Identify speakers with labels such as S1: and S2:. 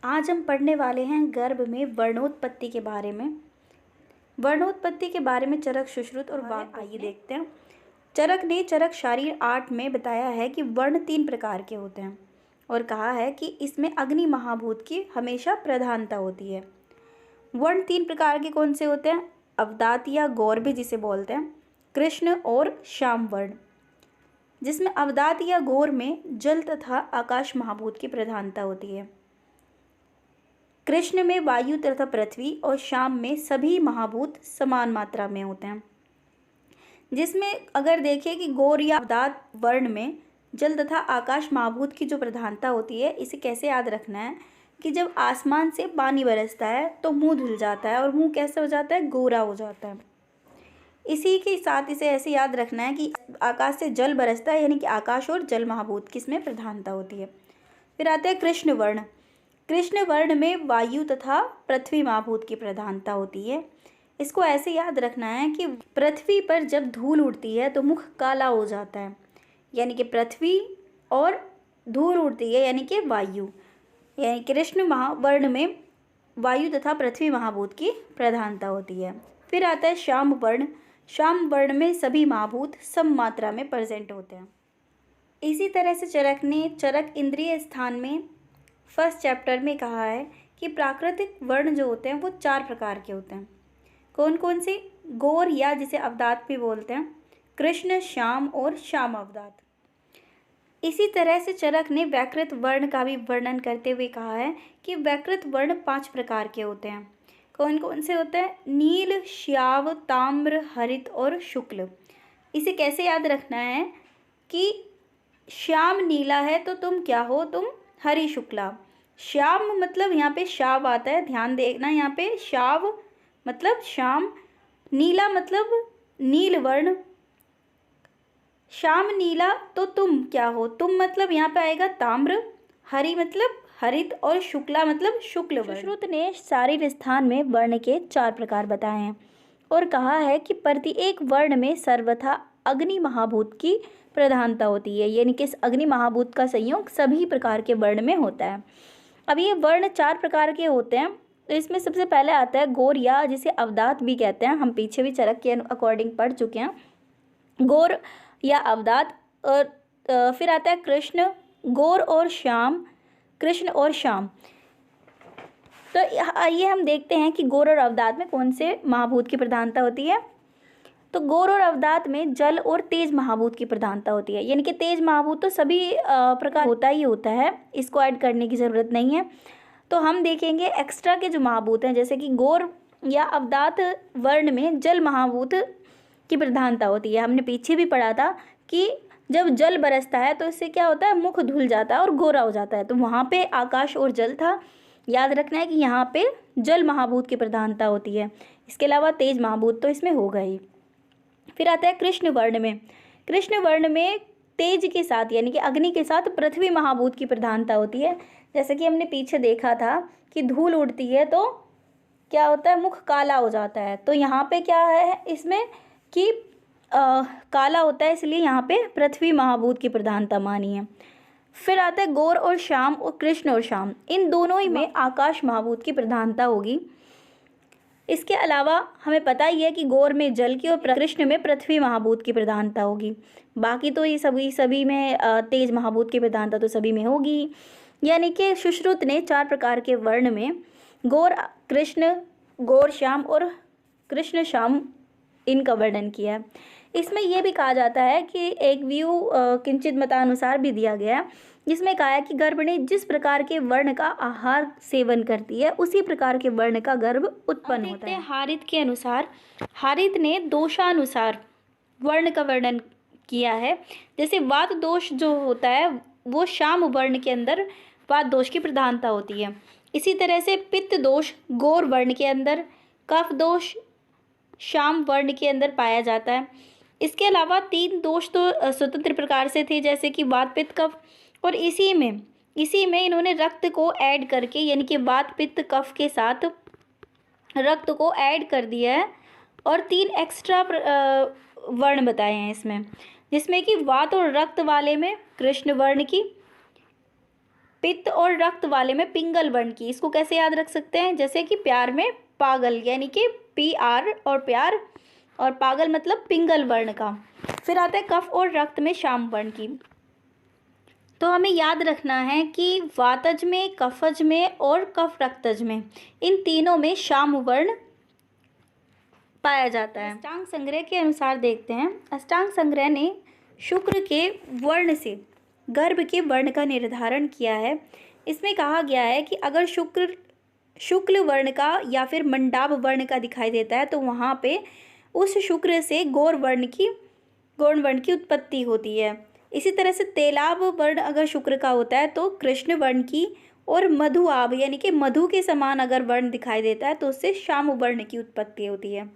S1: आज हम पढ़ने वाले हैं गर्भ में वर्णोत्पत्ति के बारे में। वर्णोत्पत्ति के बारे में चरक, सुश्रुत और वाग्भट आइए देखते हैं। चरक ने चरक शारीर 8 में बताया है कि वर्ण 3 प्रकार के होते हैं और कहा है कि इसमें अग्नि महाभूत की हमेशा प्रधानता होती है। वर्ण 3 प्रकार के कौन से होते हैं? अवदात या गौर भी जिसे बोलते हैं, कृष्ण और श्याम वर्ण, जिसमें अवदात या गौर में जल तथा आकाश महाभूत की प्रधानता होती है। कृष्ण में वायु तथा पृथ्वी और श्याम में सभी महाभूत समान मात्रा में होते हैं। जिसमें अगर देखें कि गौर या अवदात वर्ण में जल तथा आकाश महाभूत की जो प्रधानता होती है, इसे कैसे याद रखना है कि जब आसमान से पानी बरसता है तो मुंह धुल जाता है और मुंह कैसे हो जाता है? गोरा हो जाता है। इसी के साथ इसे ऐसे याद रखना है कि आकाश से जल बरसता है, यानी कि आकाश और जल महाभूत की इसमें प्रधानता होती है। फिर आता है कृष्ण वर्ण। कृष्ण वर्ण में वायु तथा पृथ्वी महाभूत की प्रधानता होती है। इसको ऐसे याद रखना है कि पृथ्वी पर जब धूल उड़ती है तो मुख काला हो जाता है, यानी कि पृथ्वी, और धूल उड़ती है यानी कि वायु, यानी कृष्ण महावर्ण में वायु तथा पृथ्वी महाभूत की प्रधानता होती है। फिर आता है श्याम वर्ण। श्याम वर्ण में सभी महाभूत सम मात्रा में प्रेजेंट होते हैं। इसी तरह से चरक ने चरक इंद्रिय स्थान में फर्स्ट चैप्टर में कहा है कि प्राकृतिक वर्ण जो होते हैं वो 4 प्रकार के होते हैं। कौन कौन से? गौर या जिसे अवदात भी बोलते हैं, कृष्ण, श्याम और श्याम अवदात। इसी तरह से चरक ने वैकृत वर्ण का भी वर्णन करते हुए कहा है कि वैकृत वर्ण 5 प्रकार के होते हैं। कौन कौन से होते हैं? नील, श्याव, ताम्र, हरित और शुक्ल। इसे कैसे याद रखना है कि श्याम नीला है तो तुम क्या हो? तुम हरि शुक्ला। श्याम मतलब यहाँ पे शाव आता है, ध्यान देना, यहाँ पे शाव मतलब श्याम, नीला मतलब नील वर्ण, श्याम नीला तो तुम क्या हो? तुम मतलब यहाँ पे आएगा ताम्र, हरि मतलब हरित और शुक्ला मतलब शुक्ल वर्ण। सुश्रुत ने शारीर स्थान में वर्ण के 4 प्रकार बताए हैं और कहा है कि प्रत्येक वर्ण में सर्वथा अग्नि महाभूत की प्रधानता होती है, यानी कि इस अग्नि महाभूत का संयोग सभी प्रकार के वर्ण में होता है। अब ये वर्ण 4 प्रकार के होते हैं, तो इसमें सबसे पहले आता है गौर या जिसे अवदात भी कहते हैं। हम पीछे भी चरक के अकॉर्डिंग पढ़ चुके हैं, गौर या अवदात। और फिर आता है कृष्ण, गौर और श्याम, कृष्ण और श्याम। तो आइए हम देखते हैं कि गौर और अवदात में कौन से महाभूत की प्रधानता होती है। तो गौर और अवदात में जल और तेज महाभूत की प्रधानता होती है, यानी कि तेज महाभूत तो सभी प्रकार होता ही होता है, इसको ऐड करने की ज़रूरत नहीं है। तो हम देखेंगे एक्स्ट्रा के जो महाभूत हैं, जैसे कि गौर या अवदात वर्ण में जल महाभूत की प्रधानता होती है। हमने पीछे भी पढ़ा था कि जब जल बरसता है तो इससे क्या होता है? मुख धुल जाता है और गोरा हो जाता है। तो वहाँ पे आकाश और जल था, याद रखना है कि यहाँ पे जल महाभूत की प्रधानता होती है। इसके अलावा तेज महाभूत तो इसमें होगा ही। फिर आता है कृष्ण वर्ण में। कृष्ण वर्ण में तेज के साथ यानी कि अग्नि के साथ पृथ्वी महाभूत की प्रधानता होती है। जैसे कि हमने पीछे देखा था कि धूल उड़ती है तो क्या होता है? मुख काला हो जाता है। तो यहाँ पे क्या है इसमें कि काला होता है, इसलिए यहाँ पे पृथ्वी महाभूत की प्रधानता मानी है। फिर आता है गौर और श्याम और कृष्ण और श्याम, इन दोनों ही में आकाश महाभूत की प्रधानता होगी। इसके अलावा हमें पता ही है कि गौर में जल की और कृष्ण में पृथ्वी महाभूत की प्रधानता होगी। बाकी तो ये सभी में तेज महाभूत की प्रधानता तो सभी में होगी। यानी कि सुश्रुत ने 4 प्रकार के वर्ण में गौर कृष्ण, गौर श्याम और कृष्ण श्याम इनका वर्णन किया है। इसमें यह भी कहा जाता है कि एक व्यू किंचित मतानुसार भी दिया गया है, जिसमें कहा है कि गर्भिणी जिस प्रकार के वर्ण का आहार सेवन करती है उसी प्रकार के वर्ण का गर्भ उत्पन्न होता है। हारित के अनुसार, हारित ने दोषानुसार वर्ण का वर्णन किया है। जैसे वात दोष जो होता है वो श्याम वर्ण के अंदर वात दोष की प्रधानता होती है। इसी तरह से पित्त दोष गौर वर्ण के अंदर, कफ दोष श्याम वर्ण के अंदर पाया जाता है। इसके अलावा 3 दोष तो स्वतंत्र प्रकार से थे, जैसे कि वात, पित्त, कफ, और इसी में इन्होंने रक्त को ऐड करके, यानी कि वात, पित्त, कफ के साथ रक्त को ऐड कर दिया है और 3 एक्स्ट्रा वर्ण बताए हैं इसमें, जिसमें कि वात और रक्त वाले में कृष्ण वर्ण की, पित्त और रक्त वाले में पिंगल वर्ण की। इसको कैसे याद रख सकते हैं, जैसे कि प्यार में पागल यानी कि PR और प्यार, और पागल मतलब पिंगल वर्ण का। फिर आता है कफ और रक्त में श्याम वर्ण की। तो हमें याद रखना है कि वातज में, कफज में और कफ रक्तज में, इन तीनों में श्याम वर्ण पाया जाता है। अष्टांग संग्रह के अनुसार देखते हैं। अष्टांग संग्रह ने शुक्र के वर्ण से गर्भ के वर्ण का निर्धारण किया है। इसमें कहा गया है कि अगर शुक्ल वर्ण का या फिर मंडाब वर्ण का दिखाई देता है तो वहाँ पे उस शुक्र से गौर वर्ण की उत्पत्ति होती है। इसी तरह से तेलाब वर्ण अगर शुक्र का होता है तो कृष्ण वर्ण की, और मधु आब यानी कि मधु के समान अगर वर्ण दिखाई देता है तो उससे श्याम वर्ण की उत्पत्ति होती है।